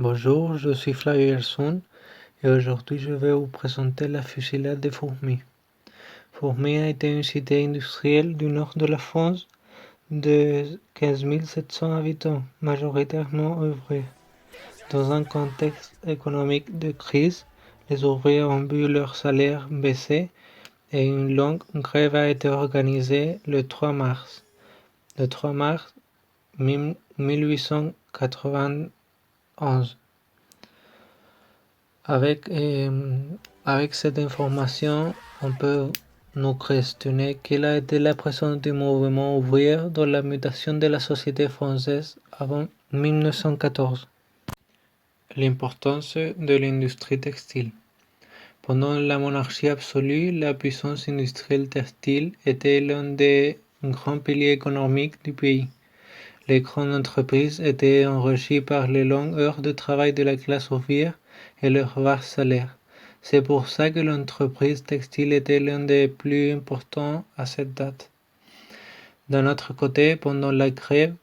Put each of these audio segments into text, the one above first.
Bonjour, je suis Flavio Gerson et aujourd'hui je vais vous présenter la fusillade de Fourmi. Fourmi a été une cité industrielle du nord de la France de 15 700 habitants, majoritairement ouvriers. Dans un contexte économique de crise, les ouvriers ont vu leur salaire baisser et une longue grève a été organisée le 3 mars. Le 3 mars 1891. Avec, avec cette information, on peut nous questionner quelle a été la présence du mouvement ouvrier dans la mutation de la société française avant 1914. L'importance de l'industrie textile. Pendant la monarchie absolue, la puissance industrielle textile était l'un des grands piliers économiques du pays. Les grandes entreprises étaient enrichies par les longues heures de travail de la classe ouvrière et leurs vastes salaires. C'est pour ça que l'entreprise textile était l'un des plus importants à cette date. D'un autre côté, pendant la grève,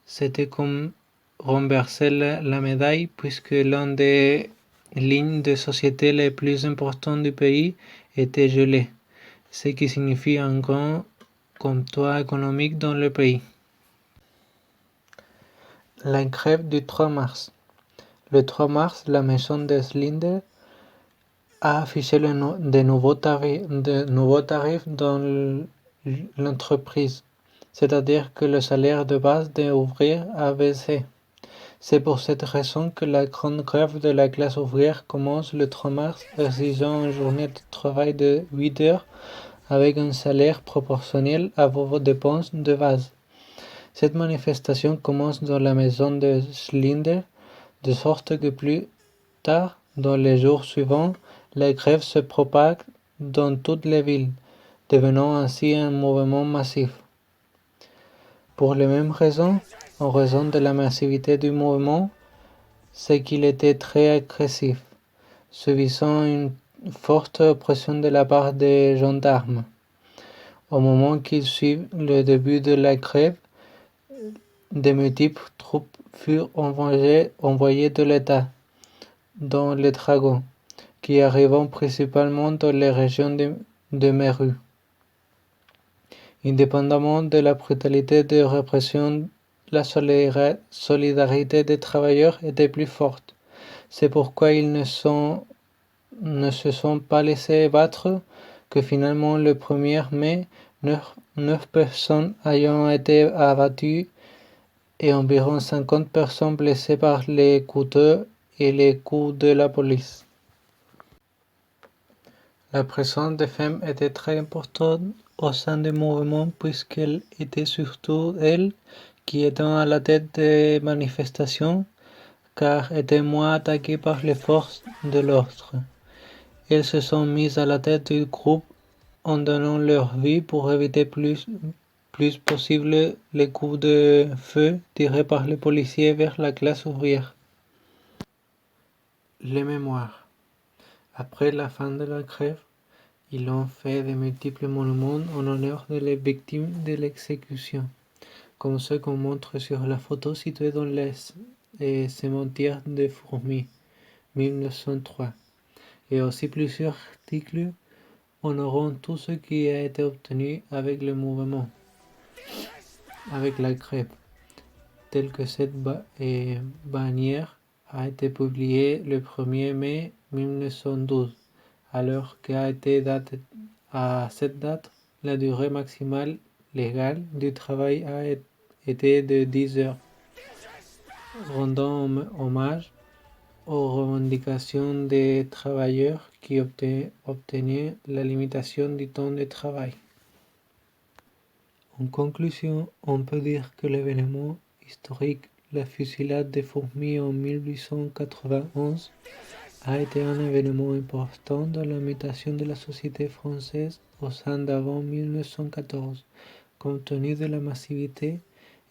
c'était comme renverser la médaille puisque l'une des lignes de société les plus importantes du pays était gelée, ce qui signifie un grand comptoir économique dans le pays. La grève du 3 mars. Le 3 mars, la maison de Schindler a affiché de nouveaux tarifs dans l'entreprise, c'est-à-dire que le salaire de base des ouvriers a baissé. C'est pour cette raison que la grande grève de la classe ouvrière commence le 3 mars, exigeant une journée de travail de 8 heures avec un salaire proportionnel à vos dépenses de base. Cette manifestation commence dans la maison de Schindler, de sorte que plus tard, dans les jours suivants, la grève se propague dans toutes les villes, devenant ainsi un mouvement massif. Pour les mêmes raisons, en raison de la massivité du mouvement, c'est qu'il était très agressif, subissant une forte oppression de la part des gendarmes. Au moment qui suit le début de la grève, de multiples troupes furent envoyées de l'État, dont les dragons, qui arrivent principalement dans les régions de Meru. Indépendamment de la brutalité de répression, la solidarité des travailleurs était plus forte. C'est pourquoi ils ne se sont pas laissés battre, que finalement le 1er mai, 9 personnes ayant été abattues et environ 50 personnes blessées par les couteaux et les coups de la police. La présence des femmes était très importante au sein du mouvement puisqu'elles étaient surtout elles qui étaient à la tête des manifestations car étaient moins attaquées par les forces de l'ordre. Elles se sont mises à la tête du groupe en donnant leur vie pour éviter plus possible les coups de feu tirés par les policiers vers la classe ouvrière. Les mémoires. Après la fin de la grève, ils ont fait de multiples monuments en honneur des victimes de l'exécution, comme ceux qu'on montre sur la photo située dans les cimetières de Fourmi, 1903, et aussi plusieurs articles honorant tout ce qui a été obtenu avec le mouvement, avec la grève, tel que cette bannière a été publiée le 1er mai 1912, alors qu'a été date à cette date, la durée maximale légale du travail a été de 10 heures, rendant hommage aux revendications des travailleurs qui obtenaient la limitation du temps de travail. En conclusion, on peut dire que l'événement historique, la fusillade de Fourmi en 1891, a été un événement important dans la mutation de la société française au sein d'avant 1914, compte tenu de la massivité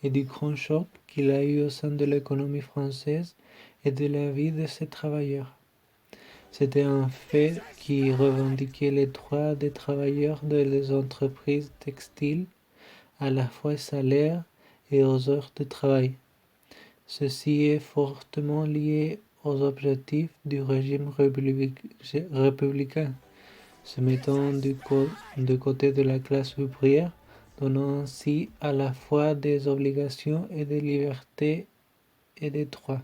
et du grand choc qu'il a eu au sein de l'économie française et de la vie de ses travailleurs. C'était un fait qui revendiquait les droits des travailleurs des entreprises textiles, à la fois salaire et aux heures de travail. Ceci est fortement lié aux objectifs du régime républicain, se mettant du côté de la classe ouvrière, donnant ainsi à la fois des obligations et des libertés et des droits.